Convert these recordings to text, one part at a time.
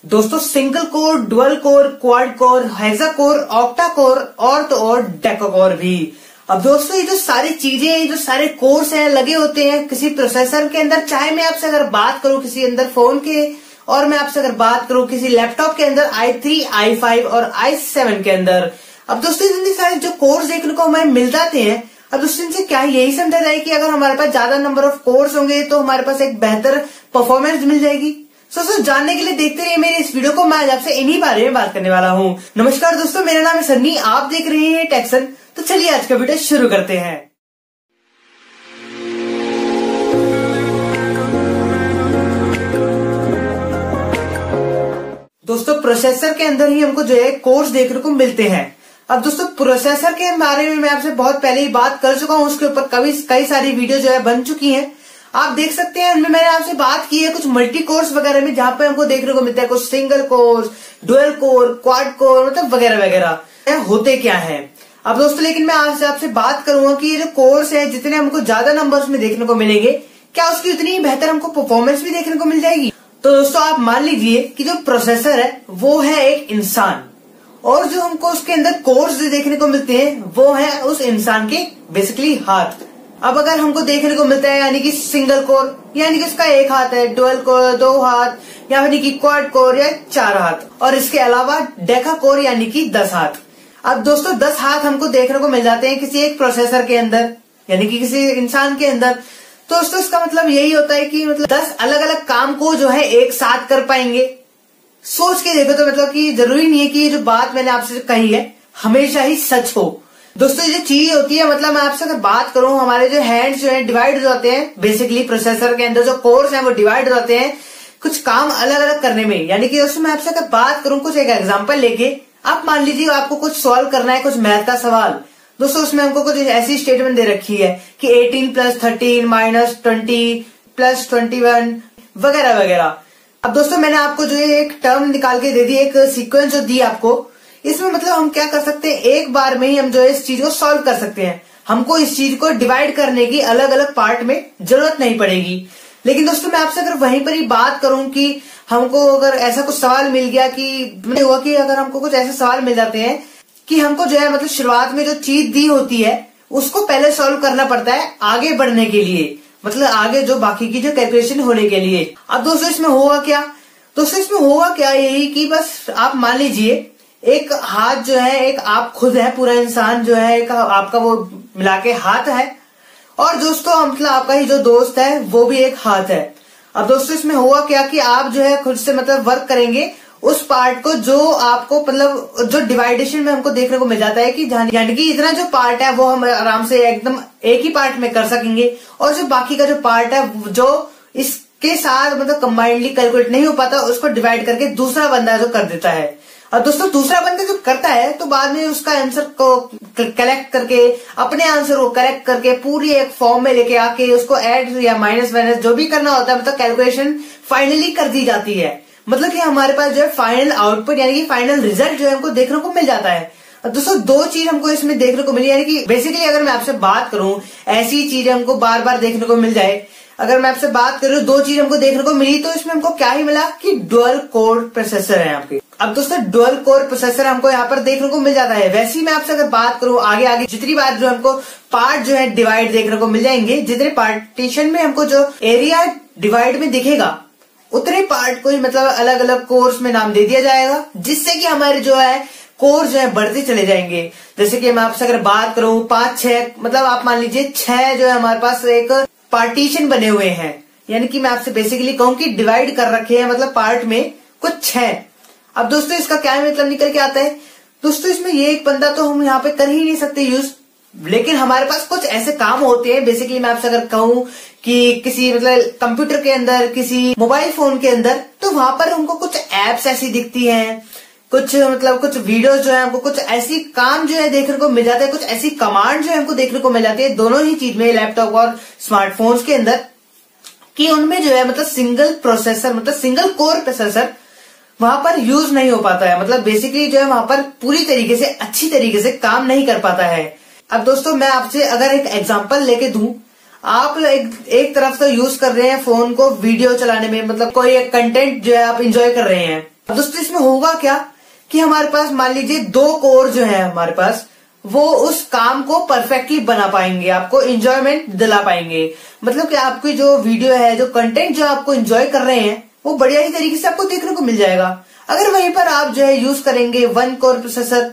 दोस्तों single core, dual core, quad core, hexa core, octa core और तो और डेका कोर भी। अब दोस्तों ये जो सारी चीजें, ये जो सारे कोर्स हैं लगे होते हैं किसी प्रोसेसर के अंदर। चाहे मैं आपसे अगर बात करूं किसी अंदर फोन के, और मैं आपसे अगर बात करूं किसी लैपटॉप के अंदर i3, i5 और i7 के अंदर। अब दोस्तों इतने सारे जो कोर्स देखने को हमें मिल जाते हैं। अब दोस्तों इनसे क्या यही समझा जाए कि अगर हमारे पास ज्यादा नंबर ऑफ कोर्स होंगे तो हमारे पास एक बेहतर परफॉर्मेंस मिल जाएगी। सो जानने के लिए देखते रहिए मेरे इस वीडियो को। मैं आज आपसे इन्हीं बारे में बात करने वाला हूँ। नमस्कार दोस्तों, मेरा नाम है सन्नी, आप देख रहे हैं टेक्सन। तो चलिए आज का वीडियो शुरू करते हैं। दोस्तों प्रोसेसर के अंदर ही हमको जो है कोर्स देखने को मिलते हैं। अब दोस्तों प्रोसेसर के बारे में मैं आपसे बहुत पहले ही बात कर चुका हूँ, उसके ऊपर कई सारी वीडियो जो है बन चुकी हैं, आप देख सकते हैं। उनमें मैंने आपसे बात की है कुछ मल्टी कोर्स वगैरह में, जहां पे हमको देखने को मिलता है कुछ single course, dual core, quad core, मतलब वगैरह वगैरह होते क्या है। अब दोस्तों लेकिन मैं आज आपसे बात करूंगा कि ये जो कोर्स है जितने हमको ज्यादा नंबर्स में देखने को मिलेंगे, क्या उसकी उतनी ही बेहतर हमको परफॉर्मेंस भी देखने को मिल जाएगी। तो दोस्तों आप मान लीजिए कि जो प्रोसेसर है वो है एक इंसान, और जो हमको उसके अंदर कोर्स देखने को मिलते हैं वो है उस इंसान के बेसिकली हाथ। अब अगर हमको देखने को मिलता है यानी कि सिंगल कोर यानी कि उसका एक हाथ है, डुअल कोर 2 हाथ, यानी कि क्वाड कोर या 4 हाथ, और इसके अलावा डेका कोर यानी कि 10 हाथ। अब दोस्तों 10 हाथ हमको देखने को मिल जाते हैं किसी एक प्रोसेसर के अंदर यानी कि किसी इंसान के अंदर। तो दोस्तों इसका मतलब यही होता है कि मतलब 10 अलग अलग काम को जो है एक साथ कर पाएंगे। सोच के देखो तो मतलब कि जरूरी नहीं है कि ये जो बात मैंने आपसे कही है हमेशा ही सच हो। दोस्तों ये जो चीज होती है, मतलब मैं आपसे अगर बात करूं, हमारे जो हैंड्स जो है डिवाइड हो जाते हैं। बेसिकली प्रोसेसर के अंदर जो कोर्स है वो डिवाइड हो जाते हैं कुछ काम अलग अलग करने में। यानी कि दोस्तों मैं आपसे अगर बात करूं कुछ एक एग्जांपल लेके, आप मान लीजिए आपको कुछ सॉल्व करना है, कुछ मैथ का सवाल। दोस्तों उसमें हमको कुछ ऐसी स्टेटमेंट दे रखी है कि 18 + 13 - 20 + 21 वगैरह वगैरह। अब दोस्तों मैंने आपको जो एक टर्म निकाल के दे दी, एक सीक्वेंस जो दी आपको, इसमें मतलब हम क्या कर सकते हैं, एक बार में ही हम जो है इस चीज को सॉल्व कर सकते हैं। हमको इस चीज को डिवाइड करने की अलग अलग पार्ट में जरूरत नहीं पड़ेगी। लेकिन दोस्तों मैं आपसे अगर वहीं पर ही बात करूं कि हमको अगर ऐसा कुछ सवाल मिल गया कि हुआ कि अगर हमको कुछ ऐसे सवाल मिल जाते हैं कि हमको जो है मतलब शुरुआत में जो चीज दी होती है उसको पहले सॉल्व करना पड़ता है आगे बढ़ने के लिए, मतलब आगे जो बाकी की जो कैलकुलेशन होने के लिए। अब दोस्तों इसमें होगा क्या, दोस्तों इसमें होगा क्या यही कि बस आप मान लीजिए एक हाथ जो है, एक आप खुद है, पूरा इंसान जो है एक आपका वो मिला के हाथ है, और दोस्तों मतलब आपका ही जो दोस्त है वो भी एक हाथ है। अब दोस्तों इसमें होगा क्या कि आप जो है खुद से मतलब वर्क करेंगे उस पार्ट को जो आपको मतलब जो डिवाइडेशन में हमको देखने को मिल जाता है कि यानी कि इतना जो पार्ट है वो हम आराम से एकदम एक ही पार्ट में कर सकेंगे, और जो बाकी का जो पार्ट है जो इसके साथ मतलब कंबाइंडली कैलकुलेट नहीं हो पाता उसको डिवाइड करके दूसरा बंदा जो कर देता है। और दोस्तों दूसरा बंदा जो करता है तो बाद में उसका आंसर को कलेक्ट करके, अपने आंसर को कलेक्ट करके पूरी एक फॉर्म में लेके आके उसको ऐड या माइनस वाइनस जो भी करना होता है, मतलब कैलकुलेशन फाइनली कर दी जाती है। मतलब कि हमारे पास जो है फाइनल आउटपुट यानी कि फाइनल रिजल्ट जो है हमको देखने को मिल जाता है। और दोस्तों 2 चीज हमको इसमें देखने को मिली, यानी कि बेसिकली अगर मैं आपसे बात करूं ऐसी चीजें हमको बार बार देखने को मिल जाए, अगर मैं आपसे बात करूं 2 चीज हमको देखने को मिली, तो इसमें हमको क्या ही मिला कि डुअल कोर प्रोसेसर है आपके। अब दोस्तों डुअल कोर प्रोसेसर हमको यहाँ पर देखने को मिल जाता है। वैसे ही मैं आपसे अगर बात करूं आगे आगे जितनी बार जो हमको पार्ट जो है डिवाइड देखने को मिल जाएंगे, जितने पार्टीशन में हमको जो एरिया डिवाइड में दिखेगा उतने पार्ट को ही मतलब अलग अलग कोर्स में नाम दे दिया जाएगा, जिससे कि हमारे जो है कोर्स जो है बढ़ते चले जाएंगे। जैसे कि मैं आपसे अगर बात करूं 5 6 मतलब आप मान लीजिए 6 जो है हमारे पास एक पार्टीशन बने हुए हैं, यानी कि मैं आपसे बेसिकली कहूं कि डिवाइड कर रखे हैं मतलब पार्ट में कुछ 6। अब दोस्तों इसका क्या मतलब निकल के आता है, दोस्तों इसमें ये एक बंदा तो हम यहाँ पे कर ही नहीं सकते यूज, लेकिन हमारे पास कुछ ऐसे काम होते हैं। बेसिकली मैं आपसे अगर कहूं कि किसी मतलब कंप्यूटर के अंदर, किसी मोबाइल फोन के अंदर, तो वहां पर हमको कुछ एप्स ऐसी दिखती हैं, कुछ मतलब कुछ वीडियोस जो है हमको कुछ ऐसी काम जो है देखने को मिल जाता है, कुछ ऐसी कमांड जो है हमको देखने को मिल जाती है दोनों ही चीज में, लैपटॉप और स्मार्टफोन्स के अंदर, कि उनमें जो है मतलब सिंगल प्रोसेसर मतलब सिंगल कोर प्रोसेसर वहां पर यूज नहीं हो पाता है। मतलब बेसिकली जो है वहां पर पूरी तरीके से अच्छी तरीके से काम नहीं कर पाता है। अब दोस्तों मैं आपसे अगर एक एग्जांपल लेके दूं, आप एक तरफ से यूज कर रहे हैं फोन को वीडियो चलाने में, मतलब कोई एक कंटेंट जो है आप एंजॉय कर रहे हैं, अब दोस्तों इसमें होगा क्या कि हमारे पास मान लीजिए 2 कोर जो है हमारे पास, वो उस काम को परफेक्टली बना पाएंगे, आपको एंजॉयमेंट दिला पाएंगे। मतलब कि आपकी जो वीडियो है, जो कंटेंट जो आपको एंजॉय कर रहे हैं, वो बढ़िया ही तरीके से आपको देखने को मिल जाएगा। अगर वहीं पर आप जो है यूज करेंगे 1 कोर प्रोसेसर,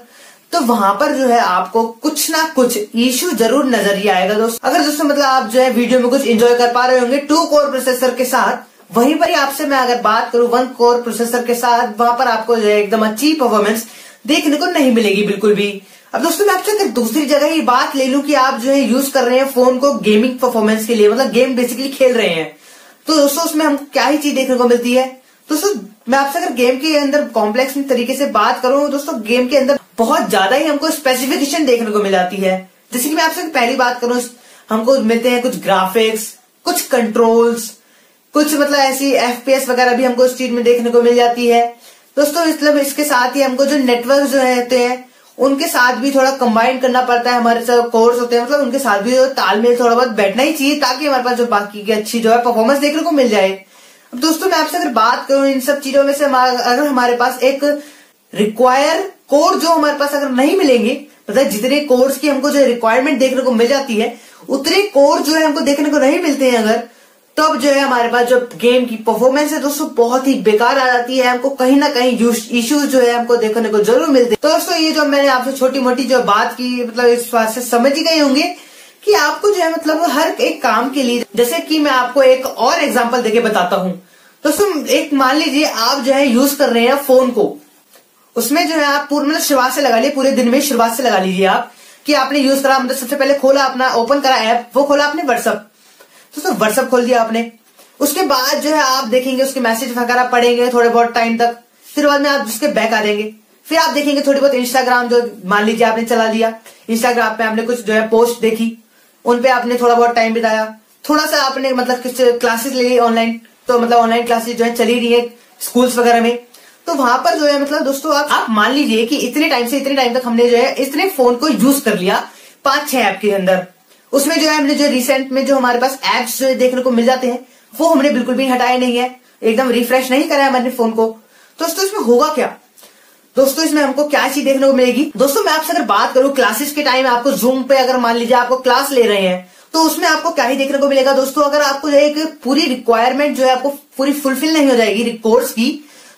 तो वहां पर जो है आपको कुछ ना कुछ इश्यू जरूर नजर ही आएगा दोस्तों। अगर दोस्तों मतलब आप जो है वीडियो में कुछ एंजॉय कर पा रहे होंगे 2 कोर प्रोसेसर के साथ, वहीं पर ही आपसे मैं अगर बात करूं 1 कोर प्रोसेसर के साथ, वहां पर आपको जो है एकदम अच्छी परफॉर्मेंस देखने को नहीं मिलेगी बिल्कुल भी। अब दोस्तों मैं आपसे अगर दूसरी जगह ही बात ले लूं कि आप जो है यूज कर रहे हैं फोन को गेमिंग परफॉर्मेंस के लिए, मतलब गेम बेसिकली खेल रहे हैं, तो दोस्तों उसमें हमको क्या ही चीज देखने को मिलती है। दोस्तों मैं आपसे अगर गेम के अंदर कॉम्प्लेक्स तरीके से बात करूं, दोस्तों गेम के अंदर बहुत ज्यादा ही हमको स्पेसिफिकेशन देखने को मिल जाती है। जैसे कि मैं आपसे पहली बात करूं, हमको मिलते हैं कुछ ग्राफिक्स, कुछ कंट्रोल्स, कुछ मतलब ऐसी FPS वगैरह भी हमको इस चीज में देखने को मिल जाती है दोस्तों। मतलब इसके साथ ही हमको जो नेटवर्क जो रहते हैं उनके साथ भी थोड़ा कंबाइन करना पड़ता है, हमारे जो कोर्स होते हैं, मतलब उनके साथ भी तालमेल थोड़ा बहुत बैठना ही चाहिए, ताकि हमारे पास जो बाकी की अच्छी जो है परफॉर्मेंस देखने को मिल जाए। अब दोस्तों मैं आपसे अगर बात करूं इन सब चीजों में से, अगर हमारे पास एक रिक्वायर कोर जो हमारे पास अगर नहीं मिलेंगे, मतलब जितने कोर्स की हमको जो रिक्वायरमेंट देखने को मिल जाती है, उतने कोर जो है हमको देखने को नहीं मिलते हैं अगर, तब जो है हमारे पास जो गेम की परफॉर्मेंस है दोस्तों बहुत ही बेकार आ जाती है। हमको कहीं ना कहीं इश्यूज जो है हमको देखने को जरूर मिलते हैं। तो दोस्तों ये जो मैंने आपसे छोटी मोटी जो बात की, मतलब इस बात से समझ ही गए होंगे कि आपको जो है मतलब हर एक काम के लिए, जैसे कि मैं आपको एक और एग्जांपल देके बताता हूँ दोस्तों। एक मान लीजिए आप जो है यूज कर रहे हैं फोन को, उसमें जो है आप पूरे मतलब शुरुआत से लगा लिए, पूरे दिन में शुरुआत से लगा लीजिए आप कि आपने यूज करा, मतलब सबसे पहले खोला अपना, ओपन करा ऐप, वो खोला आपने व्हाट्सएप, दोस्तों व्हाट्सएप खोल दिया आपने। उसके बाद जो है आप देखेंगे उसके मैसेज वगैरह पढ़ेंगे थोड़े बहुत टाइम तक, फिर बाद में आप उसके बैक आ जाएंगे, फिर आप देखेंगे थोड़ी बहुत इंस्टाग्राम, जो मान लीजिए आपने चला लिया, इंस्टाग्राम पे आपने कुछ जो है पोस्ट देखी, उनपे आपने थोड़ा बहुत टाइम बिताया, थोड़ा सा आपने मतलब कुछ क्लासेस ले ली ऑनलाइन, तो मतलब ऑनलाइन क्लासेस जो है चली रही है स्कूल्स वगैरह में, तो वहां पर जो है मतलब दोस्तों आप मान लीजिए कि इतने टाइम से इतने टाइम तक हमने जो है इतने फोन को यूज कर लिया 5-6 ऐप के अंदर। उसमें जो है हमने जो रिसेंट में जो हमारे पास एप्स जो देखने को मिल जाते हैं, वो हमने बिल्कुल भी हटाए नहीं है, एकदम रिफ्रेश नहीं करा है हमारे फोन को। दोस्तों इसमें होगा क्या, दोस्तों इसमें हमको क्या चीज देखने को मिलेगी। दोस्तों मैं आपसे अगर बात करूं क्लासेस के टाइम, आपको जूम पे अगर मान लीजिए आपको क्लास ले रहे हैं, तो उसमें आपको क्या ही देखने को मिलेगा दोस्तों। अगर आपको जो एक पूरी रिक्वायरमेंट जो है आपको पूरी फुलफिल नहीं हो जाएगी कोर्स की,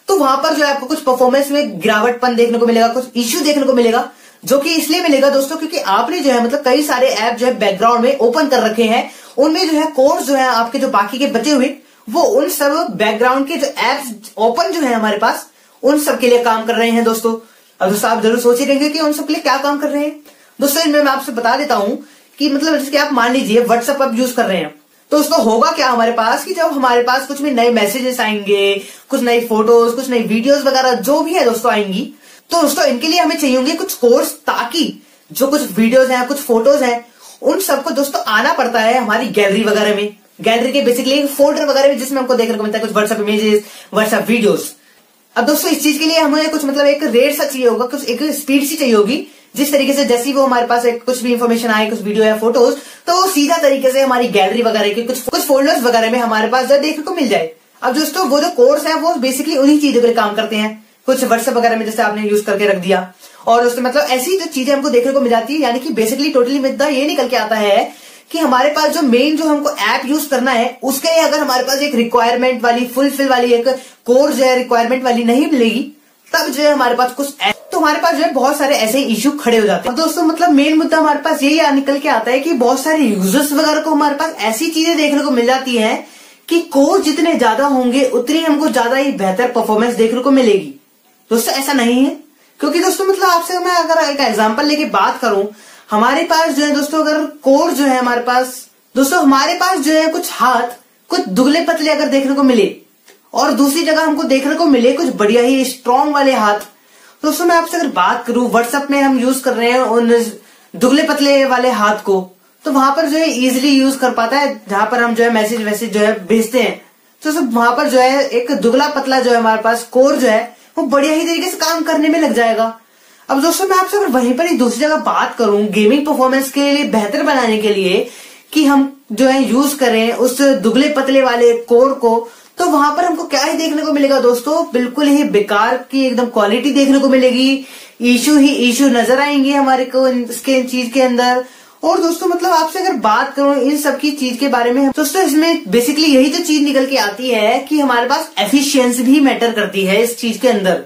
तो वहां पर जो है आपको कुछ परफॉर्मेंस में गिरावटपन देखने को मिलेगा, कुछ इश्यू देखने को मिलेगा, जो कि इसलिए मिलेगा दोस्तों क्योंकि आपने जो है मतलब कई सारे ऐप जो है बैकग्राउंड में ओपन कर रखे हैं, उनमें जो है कोर्स जो है आपके जो बाकी के बचे हुए, वो उन सब बैकग्राउंड के जो एप्स ओपन जो है हमारे पास, उन सब के लिए काम कर रहे हैं दोस्तों। अब दोस्तों आप जरूर सोच ही रहेंगे कि उन सब के लिए क्या काम कर रहे हैं। दोस्तों इनमें मैं आपसे बता देता हूं कि मतलब जैसे आप मान लीजिए व्हाट्सएप आप यूज कर रहे हैं, तो दोस्तों होगा क्या हमारे पास कि जब हमारे पास कुछ भी नए मैसेजेस आएंगे, कुछ नई फोटोज, कुछ नई वीडियोस वगैरह जो भी है दोस्तों आएंगी, तो दोस्तों इनके लिए हमें चाहिए होंगे कुछ कोर्स, ताकि जो कुछ वीडियोस हैं, कुछ फोटोज हैं, उन सबको दोस्तों आना पड़ता है हमारी गैलरी वगैरह में, गैलरी के बेसिकली फोल्डर वगैरह में, जिसमें हमको देखने को मिलता है कुछ व्हाट्सएप इमेजेस, व्हाट्सएप वीडियोस। अब दोस्तों इस चीज के लिए हमें कुछ मतलब एक रेट सा चाहिए होगा, कुछ एक स्पीड सी चाहिए होगी, जिस तरीके से जैसी वो हमारे पास एक कुछ भी इंफॉर्मेशन आए, कुछ वीडियो या फोटोज, तो वो सीधा तरीके से हमारी गैलरी वगैरह के कुछ फोल्डर्स वगैरह में हमारे पास जो देखने को मिल जाए। अब दोस्तों वो जो कोर्स है वो बेसिकली उन्हीं चीजों के लिए काम करते हैं, कुछ व्हाट्सएप वगैरह में जैसे आपने यूज करके रख दिया, और उसमें मतलब ऐसी जो चीजें हमको देखने को मिल जाती है। यानी कि बेसिकली टोटली मुद्दा ये निकल के आता है कि हमारे पास जो मेन जो हमको ऐप यूज करना है, उसके लिए अगर हमारे पास एक रिक्वायरमेंट वाली फुलफिल वाली एक कोर्स जो है रिक्वायरमेंट वाली नहीं मिलेगी, तब जो है हमारे पास कुछ तो हमारे पास जो है बहुत सारे ऐसे इश्यू खड़े हो जाते हैं। दोस्तों मतलब मेन मुद्दा हमारे पास यही निकल के आता है कि बहुत सारे यूजर्स वगैरह को हमारे पास ऐसी चीजें देखने को मिल जाती है कि कोर्स जितने ज्यादा होंगे उतनी हमको ज्यादा ही बेहतर परफॉर्मेंस देखने को मिलेगी। दोस्तों ऐसा नहीं है, क्योंकि दोस्तों मतलब आपसे मैं अगर एक एग्जांपल लेके बात करूं, हमारे पास जो है दोस्तों अगर कोर्स जो है हमारे पास दोस्तों हमारे पास जो है कुछ हाथ कुछ दुबले पतले अगर देखने को मिले, और दूसरी जगह हमको देखने को मिले कुछ बढ़िया ही स्ट्रांग वाले हाथ। दोस्तों मैं आपसे अगर बात करूं, व्हाट्सएप में हम यूज कर रहे हैं उन दुबले पतले वाले हाथ को, तो वहां पर जो है इजिली यूज कर पाता है, जहां पर हम जो है मैसेज वैसेज जो है भेजते हैं, तो सब वहां पर जो है एक दुबला पतला जो है हमारे पास कोर जो है वो बढ़िया ही तरीके से काम करने में लग जाएगा। अब दोस्तों मैं आपसे अगर वहीं पर ही दूसरी जगह बात करूं, गेमिंग परफॉर्मेंस के लिए बेहतर बनाने के लिए कि हम जो है यूज करें उस दुबले पतले वाले कोर को, तो वहां पर हमको क्या ही देखने को मिलेगा दोस्तों, बिल्कुल ही बेकार की एकदम क्वालिटी देखने को मिलेगी। इशू ही इशू नजर आएंगे हमारे को इसके चीज के अंदर। और दोस्तों मतलब आपसे अगर बात करूं इन सब की चीज के बारे में, दोस्तों इसमें बेसिकली यही तो चीज निकल के आती है कि हमारे पास एफिशिएंसी भी मैटर करती है इस चीज के अंदर।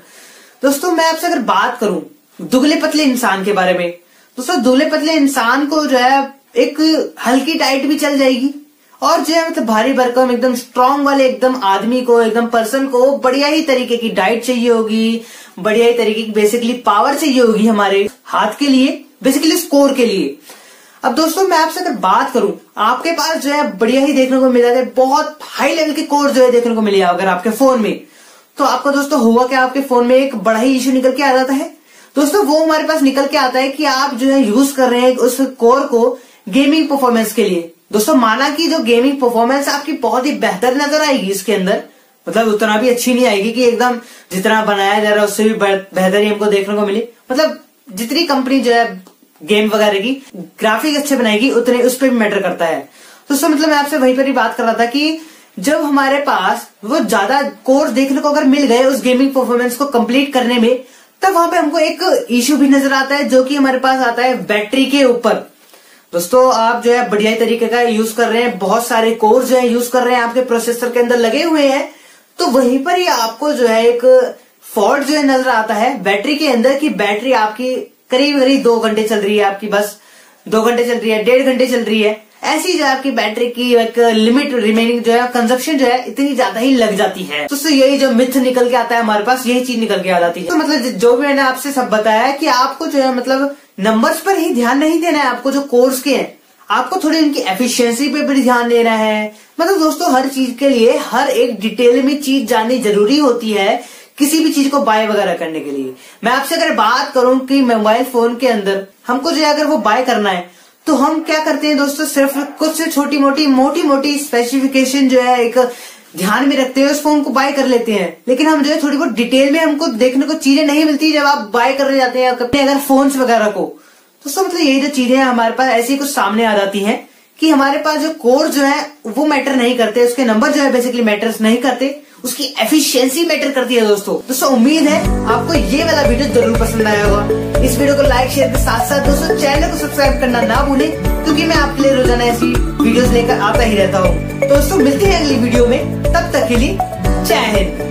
दोस्तों मैं आपसे अगर बात करूं दुबले पतले इंसान के बारे में, दोस्तों दुबले पतले इंसान को जो है एक हल्की डाइट भी चल जाएगी, और जो है मतलब भारी भरकम एकदम स्ट्रांग वाले एकदम आदमी को, एकदम पर्सन को बढ़िया ही तरीके की डाइट चाहिए होगी, बढ़िया ही तरीके की बेसिकली पावर चाहिए होगी हमारे हाथ के लिए, बेसिकली स्कोर के लिए। अब दोस्तों मैं आपसे अगर बात करूं, आपके पास जो है बढ़िया ही देखने को मिल जाता है, बहुत हाई लेवल के कोर जो है देखने को मिलेगा अगर आपके फोन में, तो आपका दोस्तों हुआ क्या, आपके फोन में एक बड़ा ही इश्यू निकल के आ जाता है। दोस्तों वो हमारे पास निकल के आता है कि आप जो है यूज कर रहे हैं उस कोर को गेमिंग परफॉर्मेंस के लिए। दोस्तों माना कि जो गेमिंग परफॉर्मेंस आपकी बहुत ही बेहतर नजर आएगी इसके अंदर, मतलब उतना भी अच्छी नहीं आएगी कि एकदम जितना बनाया जा रहा है उससे भी बेहतर ही हमको देखने को मिले। मतलब जितनी कंपनी जो है गेम वगैरह की ग्राफिक अच्छे बनाएगी उतने उस पर भी मैटर करता है। दोस्तों मतलब मैं आपसे वहीं पर ही बात कर रहा था कि जब हमारे पास वो ज्यादा कोर्स देखने को अगर मिल गए उस गेमिंग परफॉर्मेंस को कंप्लीट करने में, तब वहां पे हमको एक इश्यू भी नजर आता है जो कि हमारे पास आता है बैटरी के ऊपर। दोस्तों आप जो है बढ़िया तरीके का यूज कर रहे हैं, बहुत सारे कोर्स जो है यूज कर रहे हैं, आपके प्रोसेसर के अंदर लगे हुए हैं, तो वहीं पर ही आपको जो है एक फॉल्ट जो है नजर आता है बैटरी के अंदर की बैटरी आपकी करीब करीब 2 घंटे चल रही है, आपकी बस 2 घंटे चल रही है, 1.5 घंटे चल रही है, ऐसी जो है आपकी बैटरी की एक लिमिट रिमेनिंग जो है कंजप्शन जो है इतनी ज्यादा ही लग जाती है। तो यही जो मिथ निकल के आता है हमारे पास, यही चीज निकल के आ जाती है। तो मतलब जो भी मैंने आपसे सब बताया कि आपको जो है मतलब नंबर्स पर ही ध्यान नहीं देना है, आपको जो कोर्स के हैं आपको थोड़ी उनकी एफिशिएंसी पे भी ध्यान देना है। मतलब दोस्तों हर चीज के लिए हर एक डिटेल में चीज जाननी जरूरी होती है किसी भी चीज को बाय वगैरह करने के लिए। मैं आपसे अगर बात करूं कि मोबाइल फोन के अंदर हमको जो है अगर वो बाय करना है तो हम क्या करते हैं दोस्तों, सिर्फ कुछ छोटी मोटी स्पेसिफिकेशन जो है एक ध्यान में रखते हुए उस फोन को बाय कर लेते हैं, लेकिन हम जो है थोड़ी बहुत डिटेल में हमको देखने को चीजें नहीं मिलती जब आप बाय करने जाते हैं अपने अगर फोन्स वगैरह को। दोस्तों मतलब यही जो चीजें हमारे पास ऐसी कुछ सामने आ जाती हैं कि हमारे पास जो कोर जो है वो मैटर नहीं करते, उसके नंबर जो है बेसिकली मैटर्स नहीं करते, उसकी एफिशिएंसी मैटर करती है। दोस्तों उम्मीद है आपको ये वाला वीडियो जरूर पसंद आया होगा। इस वीडियो को लाइक शेयर के साथ साथ दोस्तों चैनल को सब्सक्राइब करना ना भूलें, क्योंकि मैं आपके लिए रोजाना ऐसी वीडियोस लेकर आता ही रहता हूँ। दोस्तों मिलते हैं अगली वीडियो में, तब तक के लिए जय हिंद।